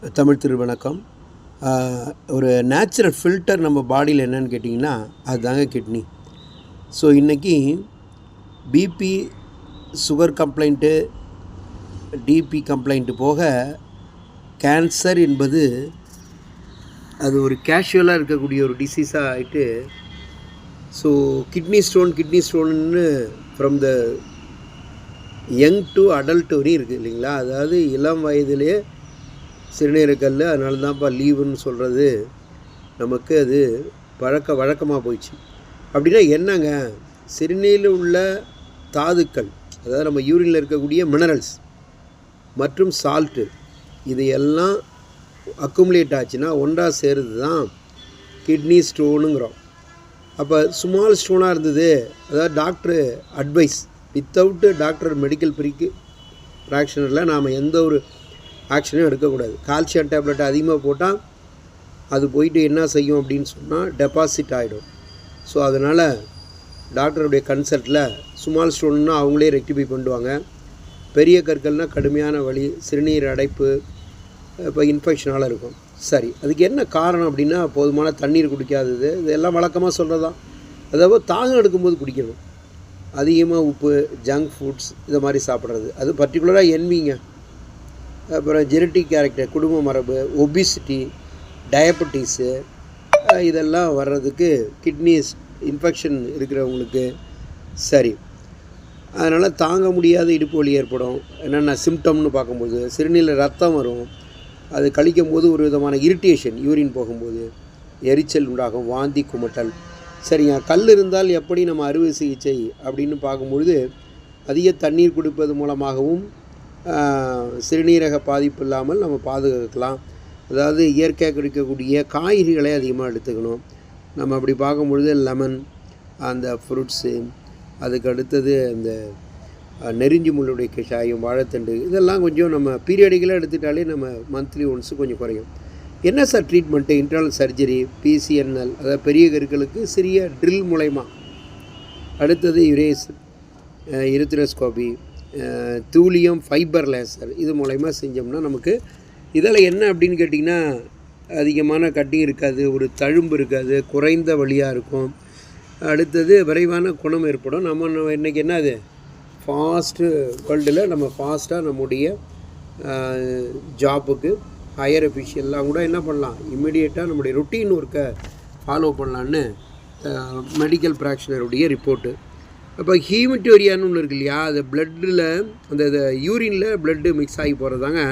தமிழ் திருவணக்கம். ஒரு natural filter நம்ம பாடியில் என்னன்னு கேட்டிங்கன்னா அதுதாங்க கிட்னி. ஸோ இன்றைக்கி BP, sugar complaint, TB complaint போக கேன்சர் என்பது அது ஒரு கேஷுவலாக இருக்கக்கூடிய ஒரு டிசீஸாக ஆகிட்டு, ஸோ கிட்னி ஸ்டோன்னு from the young to adult வரையும் இருக்குது இல்லைங்களா. அதாவது இளம் வயதிலே சிறுநீரகக்கல், அதனால தான்ப்பா லீவுன்னு சொல்கிறது நமக்கு அது வழக்கமாக போயிடுச்சு. அப்படின்னா என்னங்க, சிறுநீரில் உள்ள தாதுக்கள், அதாவது நம்ம யூரினில் இருக்கக்கூடிய மினரல்ஸ் மற்றும் சால்ட்டு, இதையெல்லாம் அக்குமுலேட் ஆச்சுன்னா ஒன்றாக சேருது தான் கிட்னி ஸ்டோனுங்கிறோம். அப்போ ஸ்மால் ஸ்டோனாக இருந்தது, அதாவது doctor advice without doctor medical ப்ராக்ஷனரில் நாம் எந்த ஒரு ஆக்ஷனும் எடுக்கக்கூடாது. கால்சியம் டேப்லெட் அதிகமாக போட்டால் அது போயிட்டு என்ன செய்யும் அப்படின்னு சொன்னால் டெபாசிட் ஆகிடும். ஸோ அதனால் டாக்டருடைய கன்சல்ட்டில் ஸ்மால் ஸ்டோன்னா அவங்களே ரெக்டிஃபை பண்ணுவாங்க. பெரிய கற்கள்னால் கடுமையான வலி, சிறுநீர் அடைப்பு, இப்போ இன்ஃபெக்ஷனால் இருக்கும். சரி, அதுக்கு என்ன காரணம் அப்படின்னா போதுமான தண்ணீர் குடிக்காதது. இதெல்லாம் வழக்கமாக சொல்கிறது தான். அதாவது தாகம் எடுக்கும்போது குடிக்கணும், அதிகமாக உப்பு, ஜங்க் ஃபுட்ஸ் இதை மாதிரி சாப்பிட்றது, அது பர்டிகுலராக என்விங்க. அப்புறம் ஜெனட்டிக் கேரக்டர், குடும்ப மரபு, ஒபிசிட்டி, டயபெட்டிஸு, இதெல்லாம் வர்றதுக்கு கிட்னி இன்ஃபெக்ஷன் இருக்கிறவங்களுக்கு. சரி, அதனால் தாங்க முடியாத இடுப்பு வலி ஏற்படும். என்னென்ன சிம்டம்னு பார்க்கும்போது சிறுநீரில் ரத்தம் வரும், அது கழிக்கும் போது ஒரு விதமான இரிட்டேஷன், யூரின் போகும்போது எரிச்சல் உண்டாகும், வாந்தி, குமட்டல். சரிங்க, கல் இருந்தால் எப்படி நம்ம அறுவை சிகிச்சை அப்படின்னு பார்க்கும்பொழுது அதிக தண்ணீர் குடிப்பது மூலமாகவும் சிறுநீரக பாதிப்பு இல்லாமல் நம்ம பாதுகாக்கலாம். அதாவது இயற்கையாக கிடைக்கக்கூடிய காய்கறிகளை அதிகமாக எடுத்துக்கணும். நம்ம அப்படி பார்க்கும்பொழுது லெமன், அந்த ஃப்ரூட்ஸு, அதுக்கு அடுத்தது அந்த நெருஞ்சி முள்ளுடைய கஷாயம், வாழைத்தண்டு, இதெல்லாம் கொஞ்சம் நம்ம பீரியடிக்கலாக எடுத்துட்டாலே நம்ம மந்த்லி ஒன்ஸு கொஞ்சம் குறையும். என்ன சார் ட்ரீட்மெண்ட்டு? இன்டர்னல் சர்ஜரி, பிசிஎன்எல், அதாவது பெரிய கருக்களுக்கு சிறிய ட்ரில் மூலயமா, அடுத்தது யூரேத்ரோஸ்கோபி, தூலியம் ஃபைபர் லேசர், இது மூலயமா செஞ்சோம்னா நமக்கு இதில் என்ன அப்படின்னு கேட்டிங்கன்னா அதிகமான கட்டி இருக்காது, ஒரு தழும்பு இருக்காது, குறைந்த வலியாக இருக்கும். அடுத்தது விரைவான குணம் ஏற்படும். நம்ம இன்றைக்கி என்ன அது ஃபாஸ்ட்டு வேர்ல்டில் நம்ம ஃபாஸ்ட்டாக நம்முடைய ஜாப்புக்கு ஹையர் எஃபிஷியெல்லாம் கூட என்ன பண்ணலாம், இம்மிடியேட்டாக நம்முடைய ரொட்டீன் ஒர்க்கை ஃபாலோ பண்ணலான்னு மெடிக்கல் ப்ராக்ஷனருடைய ரிப்போர்ட்டு. அப்போ ஹீமட்டோரியான்னு ஒன்று இருக்கு இல்லையா, அது பிளட்டில் அந்த யூரினில் பிளட்டு மிக்ஸ் ஆகி போகிறதாங்க